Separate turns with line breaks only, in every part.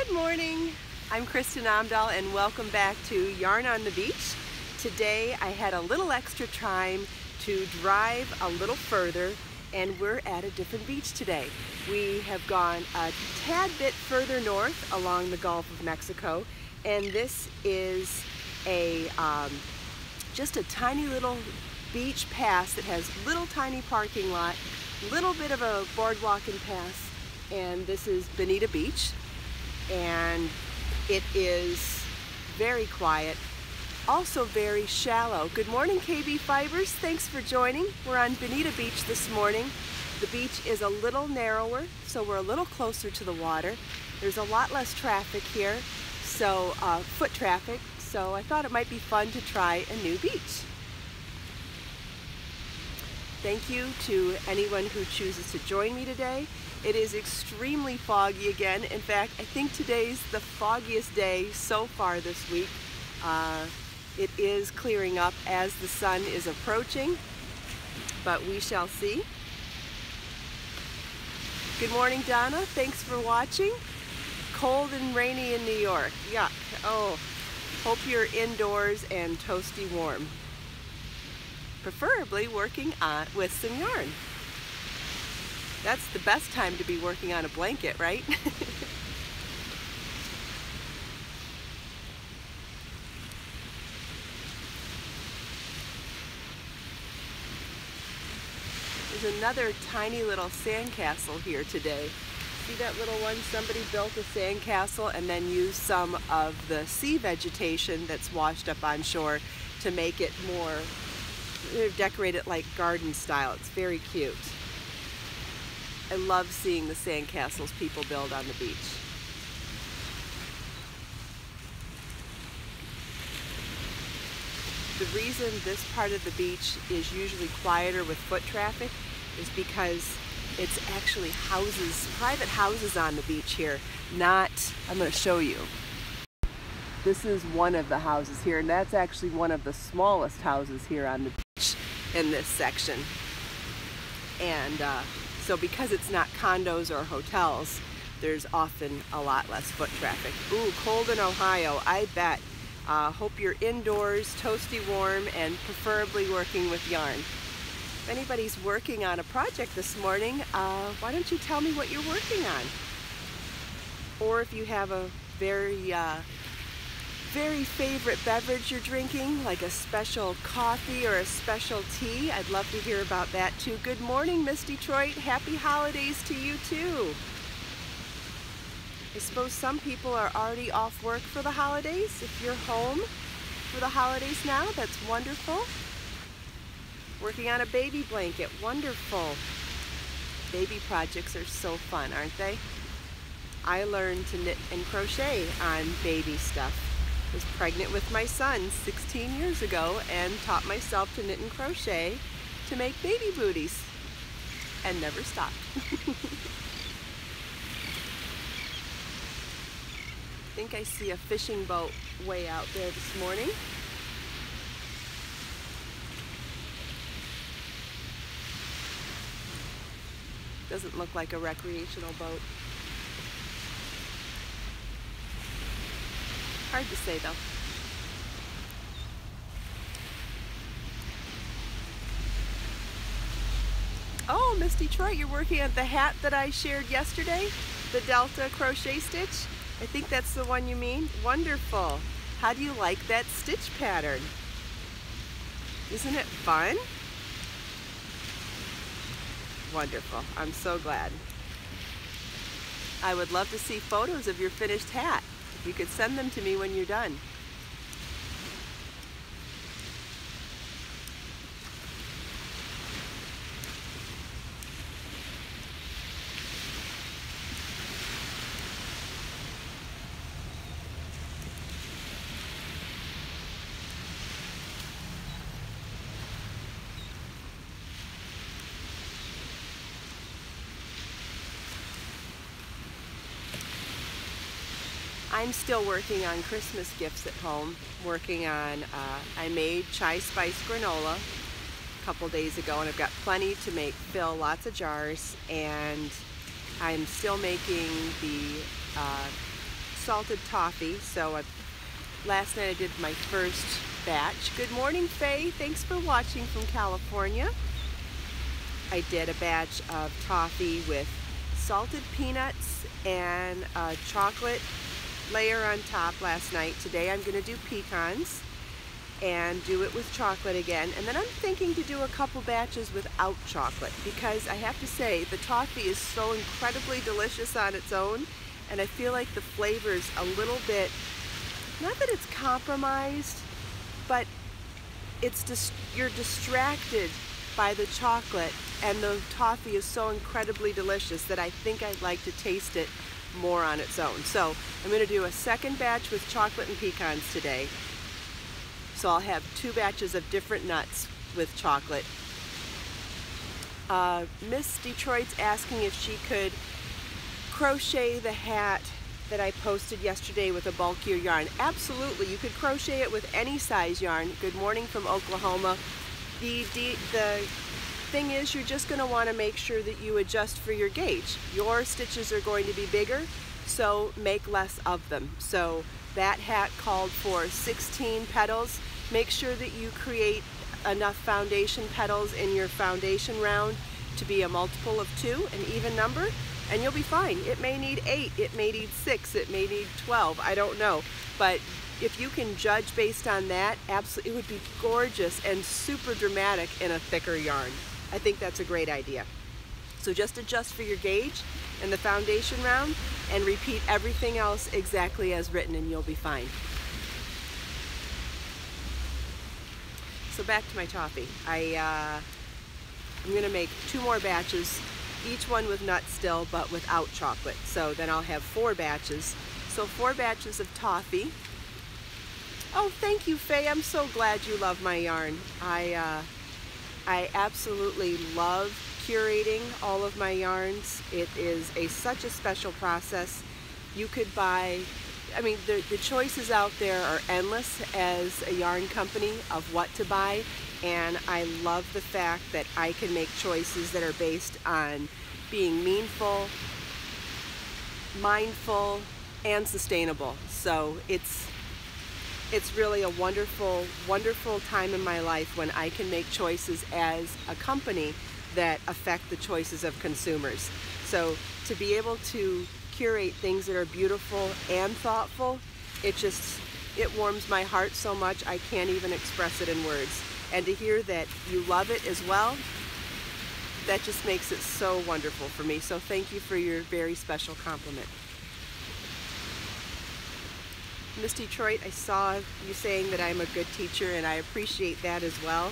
Good morning. I'm Kristin Omdahl and welcome back to Yarn on the Beach. Today I had a little extra time to drive a little further and we're at a different beach today. We have gone a tad bit further north along the Gulf of Mexico, and this is a just a tiny little beach pass that has little tiny parking lot, little bit of a boardwalk and pass, and this is Bonita Beach, and it is very quiet, also very shallow. Good morning, KB Fibers. Thanks for joining. We're on Bonita Beach this morning. The beach is a little narrower, so we're a little closer to the water. There's a lot less traffic here, so foot traffic, so I thought it might be fun to try a new beach. Thank you to anyone who chooses to join me today. It is extremely foggy again. In fact, I think today's the foggiest day so far this week. It is clearing up as the sun is approaching, but we shall see. Good morning, Donna. Thanks for watching. Cold and rainy in New York. Yuck. Oh, hope you're indoors and toasty warm. Preferably working with some yarn. That's the best time to be working on a blanket, right? There's another tiny little sandcastle here today. See that little one? Somebody built a sandcastle and then used some of the sea vegetation that's washed up on shore to make it more, decorate it like garden style. It's very cute. I love seeing the sandcastles people build on the beach. The reason this part of the beach is usually quieter with foot traffic is because it's actually houses, private houses on the beach here, not, I'm going to show you. This is one of the houses here, and that's actually one of the smallest houses here on the beach in this section. And so because it's not condos or hotels, there's often a lot less foot traffic. Ooh, cold in Ohio, I bet. Hope you're indoors, toasty warm, and preferably working with yarn. If anybody's working on a project this morning, why don't you tell me what you're working on? Or if you have a very favorite beverage you're drinking, like a special coffee or a special tea, I'd love to hear about that too. Good morning, Miss Detroit. Happy holidays to you too. I suppose some people are already off work for the holidays. If you're home for the holidays now, that's wonderful. Working on a baby blanket, wonderful. Baby projects are so fun, aren't they? I learned to knit and crochet on baby stuff. I was pregnant with my son 16 years ago and taught myself to knit and crochet to make baby booties and never stopped. I think I see a fishing boat way out there this morning. Doesn't look like a recreational boat. Hard to say though. Oh, Miss Detroit, you're working on the hat that I shared yesterday, the Delta crochet stitch. I think that's the one you mean. Wonderful. How do you like that stitch pattern? Isn't it fun? Wonderful. I'm so glad. I would love to see photos of your finished hat. If you could send them to me when you're done. I'm still working on Christmas gifts at home. Working on, I made chai spice granola a couple days ago, and I've got plenty to fill lots of jars, and I'm still making the salted toffee. So last night I did my first batch. Good morning, Faye. Thanks for watching from California. I did a batch of toffee with salted peanuts and a chocolate layer on top last night. Today I'm going to do pecans and do it with chocolate again. And then I'm thinking to do a couple batches without chocolate, because I have to say the toffee is so incredibly delicious on its own, and I feel like the flavor's a little bit, not that it's compromised, but it's you're distracted by the chocolate, and the toffee is so incredibly delicious that I think I'd like to taste it more on its own. So I'm going to do a second batch with chocolate and pecans today. So I'll have 2 batches of different nuts with chocolate. Miss Detroit's asking if she could crochet the hat that I posted yesterday with a bulkier yarn. Absolutely, you could crochet it with any size yarn. Good morning from Oklahoma. The thing is, you're just going to want to make sure that you adjust for your gauge. Your stitches are going to be bigger, so make less of them. So that hat called for 16 petals. Make sure that you create enough foundation petals in your foundation round to be a multiple of 2, an even number, and you'll be fine. It may need 8, it may need 6, it may need 12, I don't know. But if you can judge based on that, absolutely, it would be gorgeous and super dramatic in a thicker yarn. I think that's a great idea. So just adjust for your gauge in the foundation round and repeat everything else exactly as written, and you'll be fine. So back to my toffee. I'm going to make 2 more batches, each one with nuts still, but without chocolate. So then I'll have 4 batches. So 4 batches of toffee. Oh, thank you, Faye. I'm so glad you love my yarn. I absolutely love curating all of my yarns. It is such a special process. You could buy, I mean, the choices out there are endless as a yarn company of what to buy, and I love the fact that I can make choices that are based on being meaningful, mindful, and sustainable. So it's really a wonderful, wonderful time in my life when I can make choices as a company that affect the choices of consumers. So to be able to curate things that are beautiful and thoughtful, it warms my heart so much I can't even express it in words. And to hear that you love it as well, that just makes it so wonderful for me. So thank you for your very special compliment. Miss Detroit, I saw you saying that I'm a good teacher, and I appreciate that as well.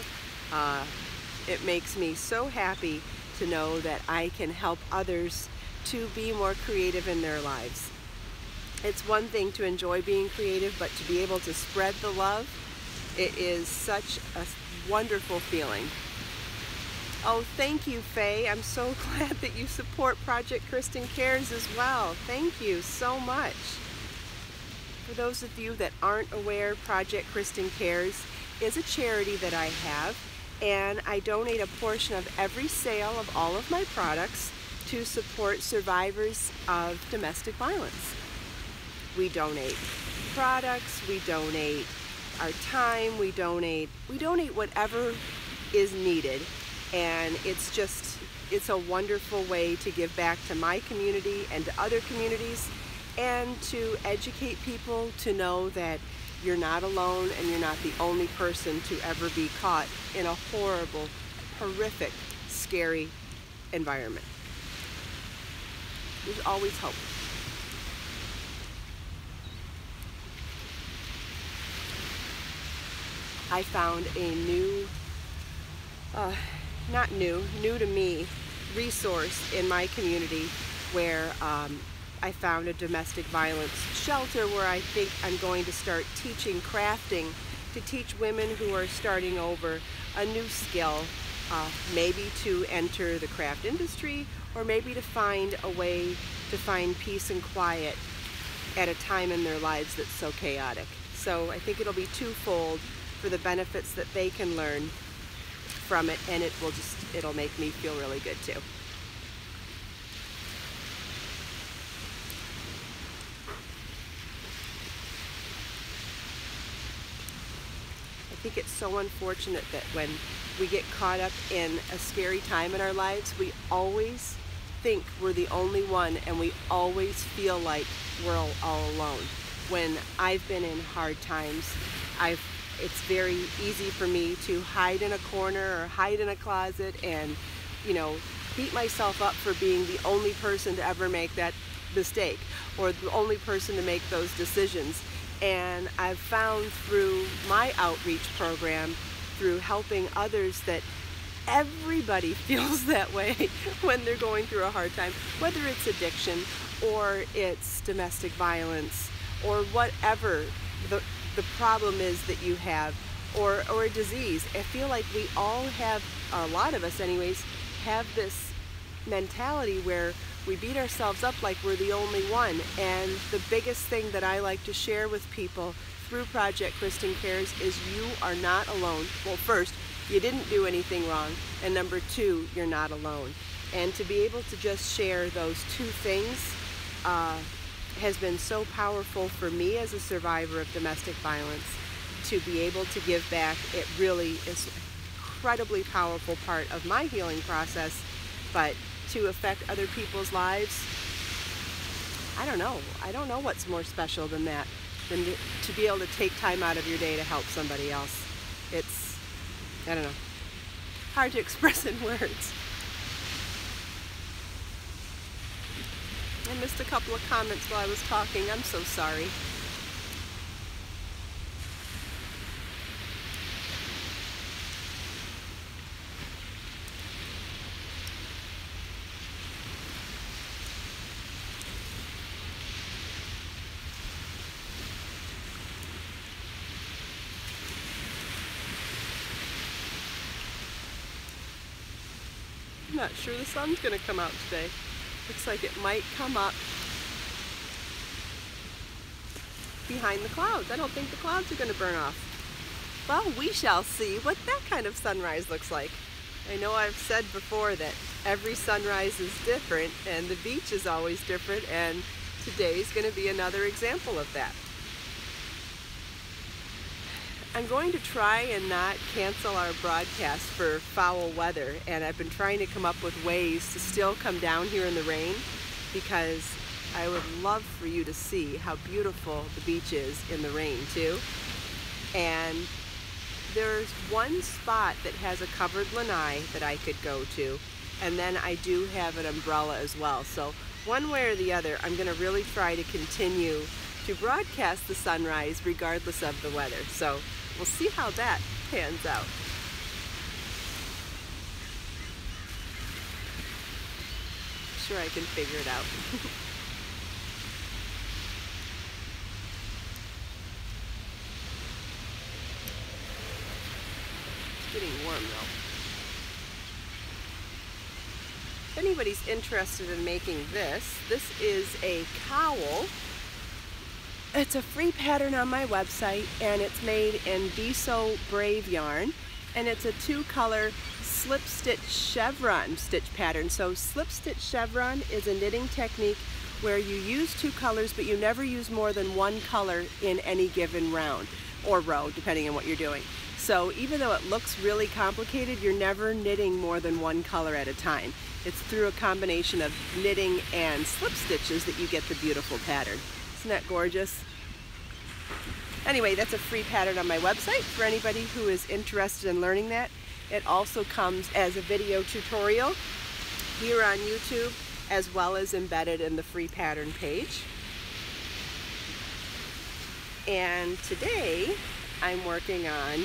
It makes me so happy to know that I can help others to be more creative in their lives. It's one thing to enjoy being creative, but to be able to spread the love, it is such a wonderful feeling. Oh, thank you, Faye. I'm so glad that you support Project Kristin Cares as well. Thank you so much. For those of you that aren't aware, Project Kristin Cares is a charity that I have, and I donate a portion of every sale of all of my products to support survivors of domestic violence. We donate products, we donate our time, we donate whatever is needed, and it's a wonderful way to give back to my community and to other communities, and to educate people to know that you're not alone and you're not the only person to ever be caught in a horrible, horrific, scary environment. There's always hope. I found a new, new to me, resource in my community where I found a domestic violence shelter where I think I'm going to start teaching crafting to teach women who are starting over a new skill, maybe to enter the craft industry, or maybe to find a way to find peace and quiet at a time in their lives that's so chaotic. So I think it'll be twofold for the benefits that they can learn from it, and it'll make me feel really good too. think it's so unfortunate that when we get caught up in a scary time in our lives, we always think we're the only one, and we always feel like we're all alone. When I've been in hard times, it's very easy for me to hide in a corner or hide in a closet and, you know, beat myself up for being the only person to ever make that mistake or the only person to make those decisions. And I've found through my outreach program, through helping others, that everybody feels that way when they're going through a hard time, whether it's addiction or it's domestic violence or whatever the problem is that you have, or a disease. I feel like we all have, a lot of us anyways, have this mentality where we beat ourselves up like we're the only one. And the biggest thing that I like to share with people through Project Kristin Cares is you are not alone. Well, first, you didn't do anything wrong, and number two, you're not alone. And to be able to just share those two things has been so powerful for me as a survivor of domestic violence. To be able to give back, it really is an incredibly powerful part of my healing process. But to affect other people's lives, I don't know what's more special than that, than to be able to take time out of your day to help somebody else. It's, I don't know, hard to express in words. I missed a couple of comments while I was talking. I'm so sorry. I'm not sure the sun's going to come out today. Looks like it might come up behind the clouds. I don't think the clouds are going to burn off. Well, we shall see what that kind of sunrise looks like. I know I've said before that every sunrise is different and the beach is always different, and today's going to be another example of that. I'm going to try and not cancel our broadcast for foul weather, and I've been trying to come up with ways to still come down here in the rain, because I would love for you to see how beautiful the beach is in the rain too. And there's one spot that has a covered lanai that I could go to, and then I do have an umbrella as well. So one way or the other, I'm going to really try to continue to broadcast the sunrise regardless of the weather. So we'll see how that pans out. I'm sure I can figure it out. It's getting warm though. If anybody's interested in making this is a cowl. It's a free pattern on my website, and it's made in Be So Brave yarn, and it's a 2-color slip stitch chevron stitch pattern. So slip stitch chevron is a knitting technique where you use 2 colors, but you never use more than 1 color in any given round or row, depending on what you're doing. So even though it looks really complicated, you're never knitting more than 1 color at a time. It's through a combination of knitting and slip stitches that you get the beautiful pattern. Isn't that gorgeous? Anyway, that's a free pattern on my website for anybody who is interested in learning that. It also comes as a video tutorial here on YouTube, as well as embedded in the free pattern page. And today I'm working on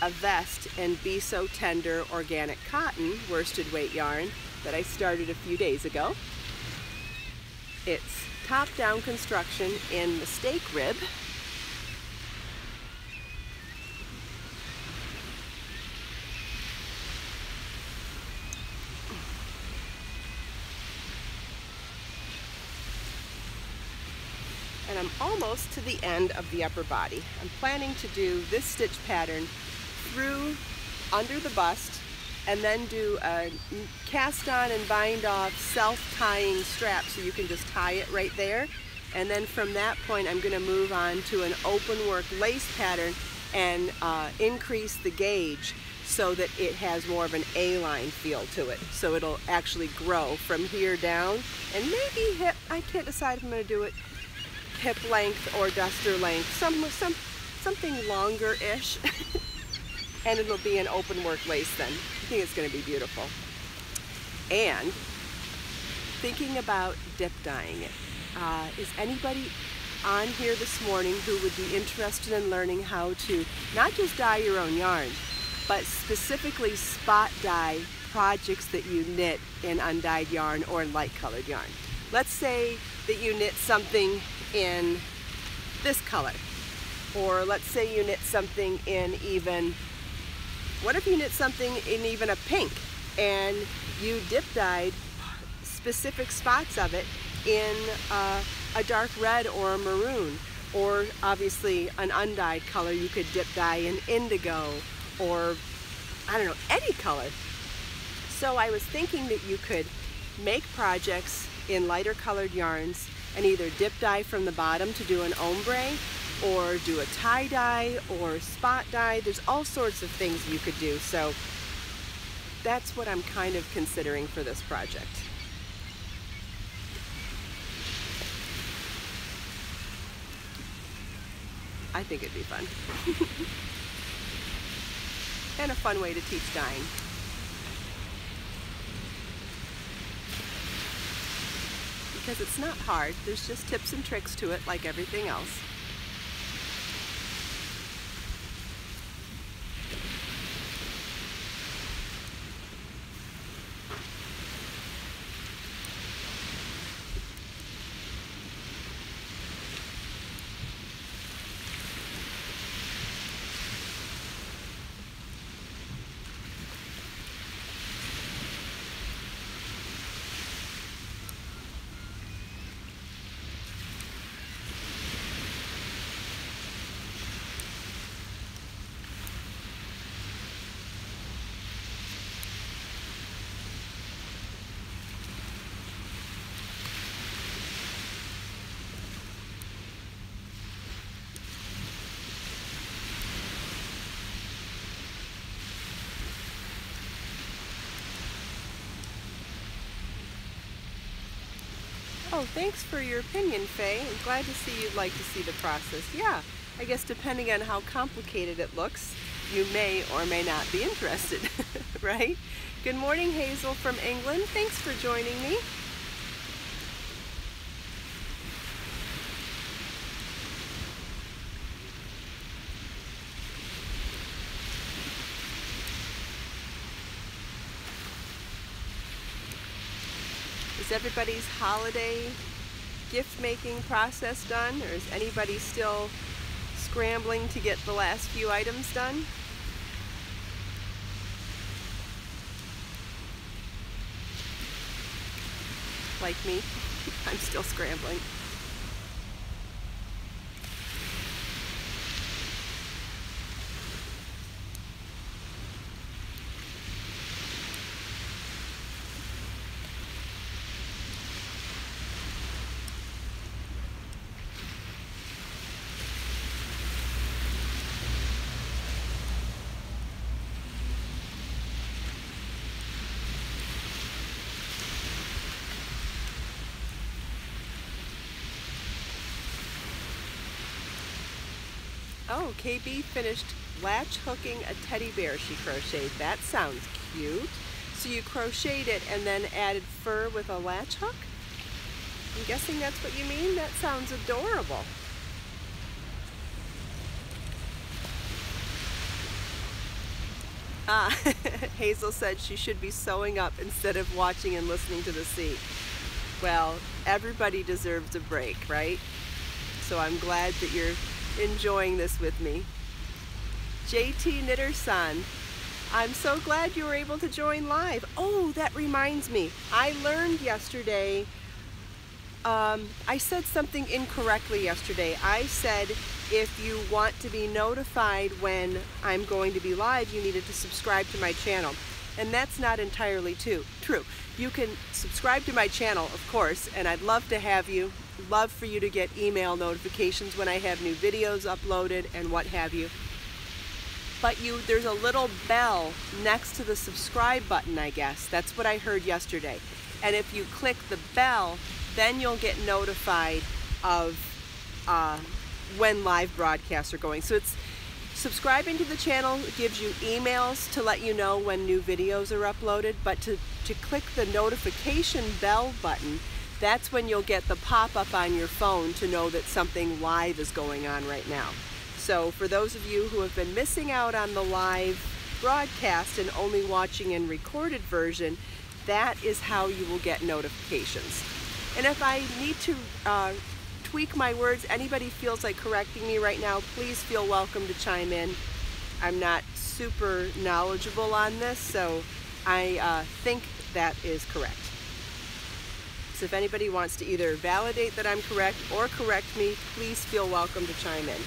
a vest in Be So Tender organic cotton worsted weight yarn that I started a few days ago. It's top-down construction in mistake rib. And I'm almost to the end of the upper body. I'm planning to do this stitch pattern through under the bust, and then do a cast on and bind off self-tying strap, so you can just tie it right there. And then from that point I'm going to move on to an open work lace pattern and increase the gauge so that it has more of an A-line feel to it. So it'll actually grow from here down, and maybe hip, I can't decide if I'm going to do it hip length or duster length, something longer-ish. And it'll be an open work lace then. I think it's going to be beautiful. And thinking about dip dyeing it. Is anybody on here this morning who would be interested in learning how to not just dye your own yarn, but specifically spot dye projects that you knit in undyed yarn or light colored yarn? Let's say that you knit something in this color, or let's say you knit something in even, what if you knit something in even a pink and you dip dyed specific spots of it in a dark red or a maroon, or obviously an undyed color you could dip dye in indigo, or I don't know, any color. So I was thinking that you could make projects in lighter colored yarns and either dip dye from the bottom to do an ombre, or do a tie dye or spot dye. There's all sorts of things you could do. So that's what I'm kind of considering for this project. I think it'd be fun. And a fun way to teach dyeing. Because it's not hard, there's just tips and tricks to it like everything else. Oh, thanks for your opinion, Faye. I'm glad to see you'd like to see the process. Yeah, I guess depending on how complicated it looks, you may or may not be interested, right? Good morning, Hazel from England. Thanks for joining me. Is everybody's holiday gift-making process done, or is anybody still scrambling to get the last few items done? Like me, I'm still scrambling. Oh, KB finished latch hooking a teddy bear she crocheted. That sounds cute. So you crocheted it and then added fur with a latch hook? I'm guessing that's what you mean? That sounds adorable. Hazel said she should be sewing up instead of watching and listening to the sea. Well, everybody deserves a break, right? So I'm glad that you're enjoying this with me. JT Knitter-san, I'm so glad you were able to join live. Oh, that reminds me. I learned yesterday, I said something incorrectly yesterday. I said if you want to be notified when I'm going to be live, you needed to subscribe to my channel. And that's not entirely true. You can subscribe to my channel, of course, and I'd love to have you. Love for you to get email notifications when I have new videos uploaded and what have you. but there's a little bell next to the subscribe button, I guess. That's what I heard yesterday. And if you click the bell, then you'll get notified of when live broadcasts are going. So it's subscribing to the channel gives you emails to let you know when new videos are uploaded, but to click the notification bell button, that's when you'll get the pop-up on your phone to know that something live is going on right now. So for those of you who have been missing out on the live broadcast and only watching in recorded version, that is how you will get notifications. And if I need to tweak my words, anybody feels like correcting me right now, please feel welcome to chime in. I'm not super knowledgeable on this, so I think that is correct. So if anybody wants to either validate that I'm correct or correct me, please feel welcome to chime in.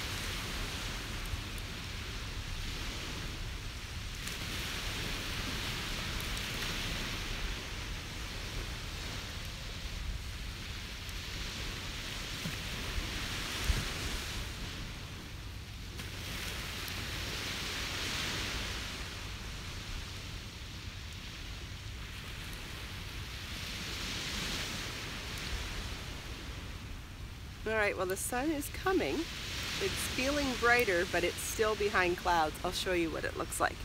All right, well, the sun is coming. It's feeling brighter, but it's still behind clouds. I'll show you what it looks like.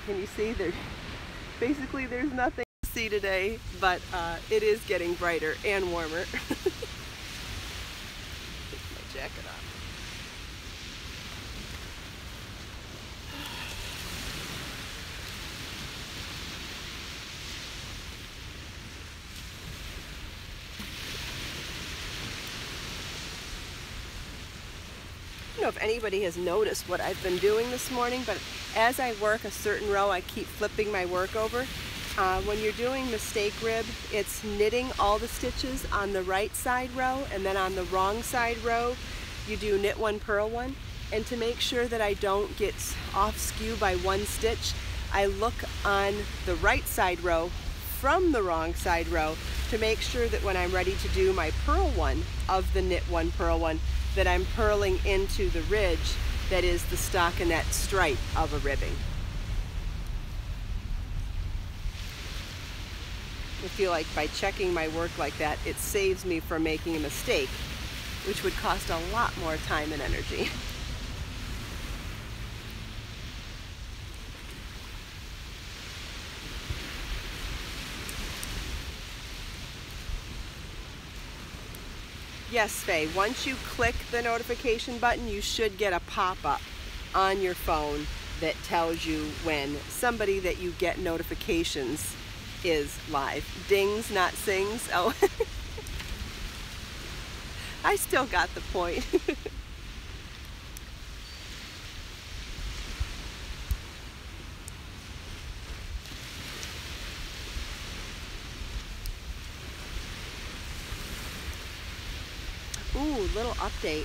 Can you see? Basically, there's nothing to see today, but it is getting brighter and warmer. Take my jacket off. I don't know if anybody has noticed what I've been doing this morning, but as I work a certain row, I keep flipping my work over. When you're doing mistake rib, it's knitting all the stitches on the right side row, and then on the wrong side row, you do knit one, purl one. And to make sure that I don't get off skew by one stitch, I look on the right side row from the wrong side row to make sure that when I'm ready to do my purl one of the knit one, purl one, that I'm purling into the ridge that is the stockinette stripe of a ribbing. I feel like by checking my work like that, it saves me from making a mistake, which would cost a lot more time and energy. Yes, Faye, once you click the notification button, you should get a pop-up on your phone that tells you when somebody that you get notifications is live. Dings, not sings. Oh, I still got the point. Ooh, little update.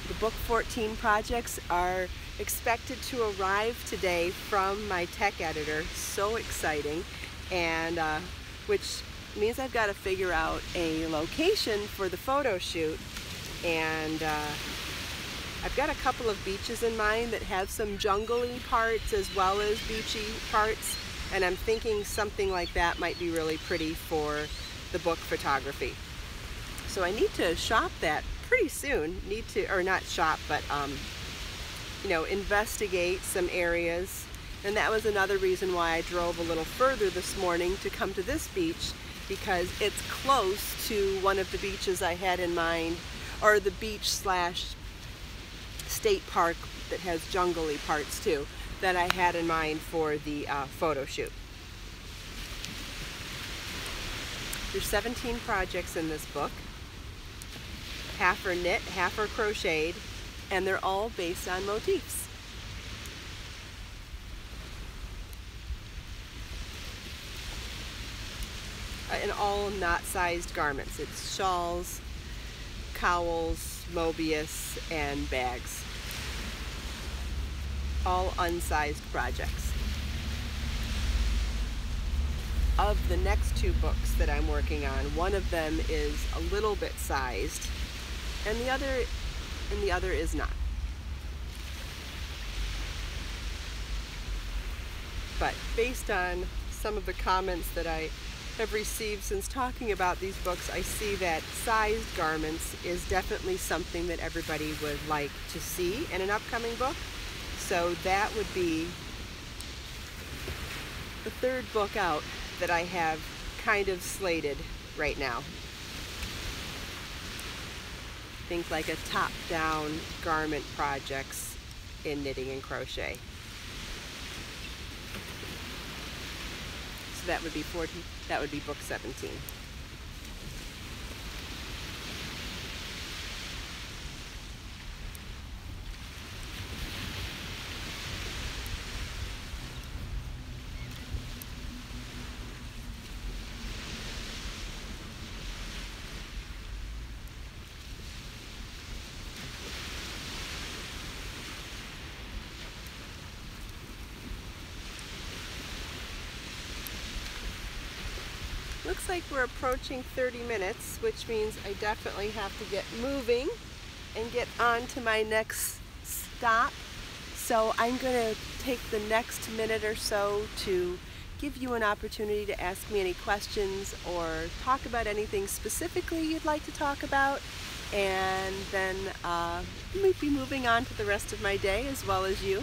The book 14 projects are expected to arrive today from my tech editor. So exciting. And which means I've got to figure out a location for the photo shoot. And I've got a couple of beaches in mind that have some jungly parts as well as beachy parts. And I'm thinking something like that might be really pretty for the book photography. So I need to shop that pretty soon. Need to, or not shop, but you know, investigate some areas. And that was another reason why I drove a little further this morning to come to this beach, because it's close to one of the beaches I had in mind, or the beach slash state park that has jungly parts too, that I had in mind for the photo shoot. There's 17 projects in this book. Half are knit, half are crocheted, and they're all based on motifs. And all knot-sized garments. It's shawls, cowls, Mobius, and bags. All unsized projects. Of the next two books that I'm working on, one of them is a little bit sized, and the other is not. but based on some of the comments that I have received since talking about these books, I see that sized garments is definitely something that everybody would like to see in an upcoming book. So that would be the third book out that I have kind of slated right now. Think like a top-down garment projects in knitting and crochet. So that would be book 17. Looks like we're approaching 30 minutes, which means I definitely have to get moving and get on to my next stop. So I'm going to take the next minute or so to give you an opportunity to ask me any questions or talk about anything specifically you'd like to talk about, and then might be moving on to the rest of my day as well as you.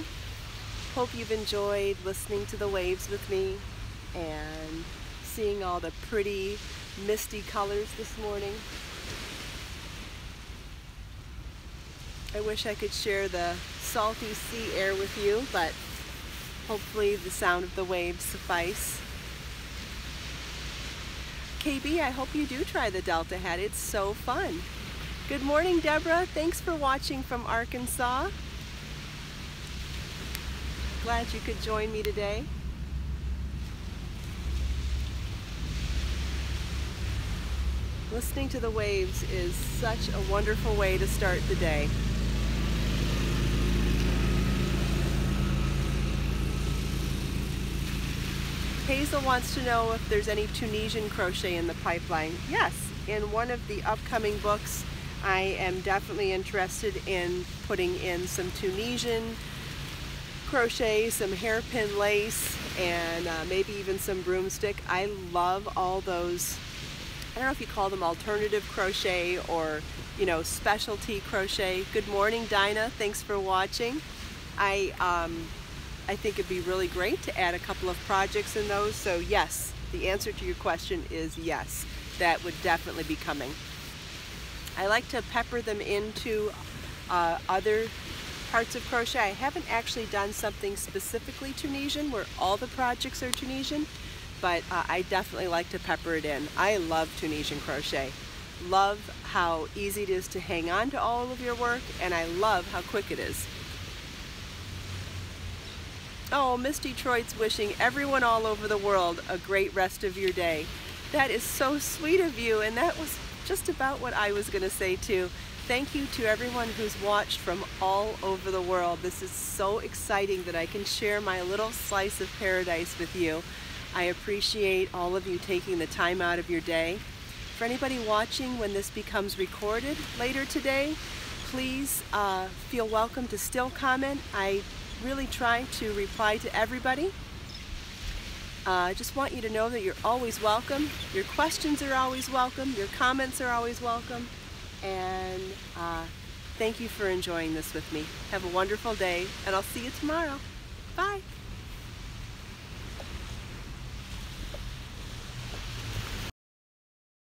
Hope you've enjoyed listening to the waves with me and seeing all the pretty misty colors this morning. I wish I could share the salty sea air with you, but hopefully the sound of the waves suffice. KB, I hope you do try the Delta hat. It's so fun. Good morning, Deborah. Thanks for watching from Arkansas. Glad you could join me today. Listening to the waves is such a wonderful way to start the day. Hazel wants to know if there's any Tunisian crochet in the pipeline. Yes, in one of the upcoming books, I am definitely interested in putting in some Tunisian crochet, some hairpin lace, and maybe even some broomstick. I love all those, I don't know if you call them alternative crochet or, you know, specialty crochet. Good morning, Dinah. Thanks for watching. I think it'd be really great to add a couple of projects in those. So yes, the answer to your question is yes. That would definitely be coming. I like to pepper them into other parts of crochet. I haven't actually done something specifically Tunisian where all the projects are Tunisian, but I definitely like to pepper it in. I love Tunisian crochet. Love how easy it is to hang on to all of your work, and I love how quick it is. Oh, Miss Detroit's wishing everyone all over the world a great rest of your day. That is so sweet of you, and that was just about what I was going to say too. Thank you to everyone who's watched from all over the world. This is so exciting that I can share my little slice of paradise with you. I appreciate all of you taking the time out of your day. For anybody watching when this becomes recorded later today, please feel welcome to still comment. I really try to reply to everybody. I just want you to know that you're always welcome. Your questions are always welcome. Your comments are always welcome. And thank you for enjoying this with me. Have a wonderful day, and I'll see you tomorrow. Bye.